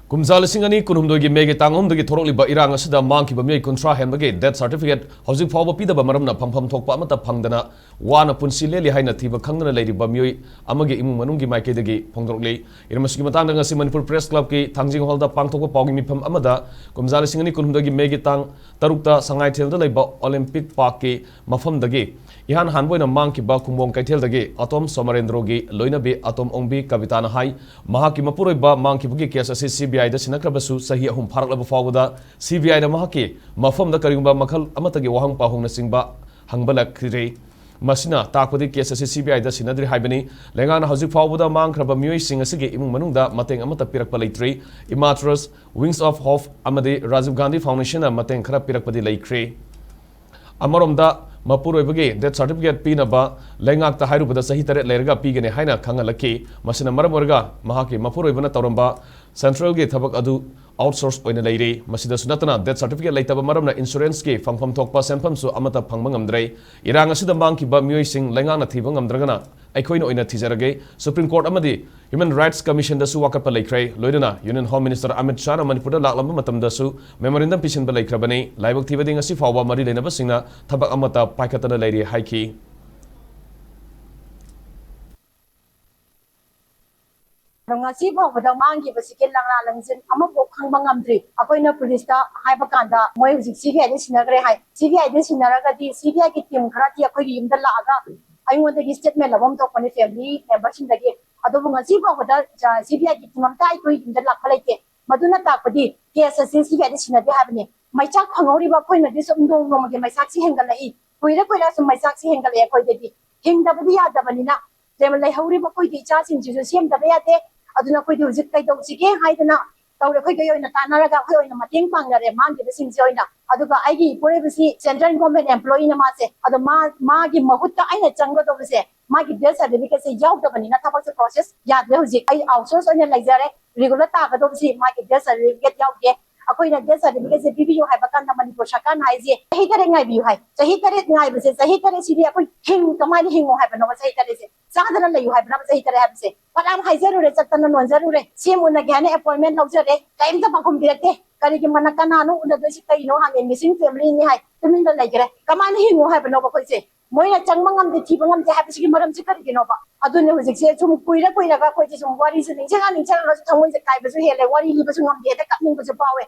Kumzal Singani Kunumdogi Mega Tangum the Toroli Irang Sida Mangkhiba Meeoi Contra Henbagi death certificate Houjik Phaoba Pidaba Maramna Pam Thokpa Amata Pangdana Wana Punsi Lelli Haina Thiba Khangna Lady Meeoi Amagi Imung Manungi Maikidagi Pongdrokli Irmaski Matanga Manipur Press Club ki Tangjing Holda Pangtokpa Paugi Mipam Amada Kumzal Singani Kunumdogi Mega Tang Tarukta Sangai Tel the Leba Olympic Park ki Mafam Dagi Ihan Hanboina Mangkhiba Kumbong Kaitel Dagi Atom Somarendrogi Loina Be Atom Ongbi Kavitana Hai Mahaki Mapuroiba Mangkhibugi Case CBI da Sinakrabasu Sahi Hum Parak Phaoba CBI da Mahaki Mafam da Karimba Makal Amatagi Wahang Pahong Singba Hangbala Kire Masina Takpadi Case CBI da Sinadri Haibani Lengana Houjik Phaoba Mangkhiba Meeoi Sing Asigi Imung Manungda Mateng Amata Pirak Palitri Imatras Wings of Hope Amadi Rajiv Gandhi Foundation Mateng Khara Pirak Padi Laikre Amaromda Mapuroi death certificate Pinaba Lengak the Hairubada Sahi Tare Lerga Pigane Haina Kangalaki Masina Maramorga Mahaki Mapuroi Vana Toramba Central Gate Tabak Adu outsourced oina lady Masida Sunatana death certificate Laitaba Maramna insurance ke Fangfam Tokpa Sempam so Amata Pangmangam Dre Erang Sida Mangkhiba Meeoi Sing Lengana Thibangam Dragana Aikoino oina Tizarage Supreme Court Amadi Human Rights Commission dasu wakapa laikrai loidana Union Home Minister Amit Shah Manipur laklamba matam dasu memorandum pisin ba laikrabani laibak thibadi ngasi Phaoba mari leinaba singna thabak amata paikatana lairi haiki ngasi Phaoba Mangkhiba sikel langla langsin amabo khangba ngamdri akoina police ta haiba kanda moi hujik CBI de sinagre hai CBI de sinaraga di CBI ki team khara ti akoi yimda laaga aingonda gi statement labam to kone family members in dagi adobu ngasi Phaoba CBI ki team amta akoi yimda lakhalaite maduna takpadi case se CBI de sinade habne maichak khangori ba koina dis umdong no mage maichak si hengal lai koira sum maichak si hengal ya koi dedi hingdabadi ya dabanina jemal lai hauri ba koi di cha sin ju sem da ya de aduna koi di hujik kai dong sige haidana tawre koi kai oina tanaraga koi oina mateng pangnare Mangkhiba singje oina aduga aigi porebisi central government employee na mase adu magi mahutta aina changro do bise magi death certificate se yaw da bani na thabak se process ya de hujik ai outsource oina laijare regular ta ga do bisi magi death certificate yaw ge akoina death certificate se bibiyo hai bakanda Manipur shakan haije sahi tare ngai biyu hai sahi tare ngai bise sahi tare sidi akoi hing kamani hingo hai bano sahi tare se sadana layu hai bana sahi tare hai bise palam haijaru re chatana nonjaru re semuna gyane appointment laujare time ta pakum direte kari ki mana kananu unda dosi kai no hangen missing family ni hai tumin da laigre kamani hingo hai bano ko se moina changmangam de thibangam de habisi ki maram se kari ki no ba adune hujik se chum kuira ga koi se sum wari se ning changa ga thamoi se kai basu hele wari li basu ngam de ta kapning basu pawe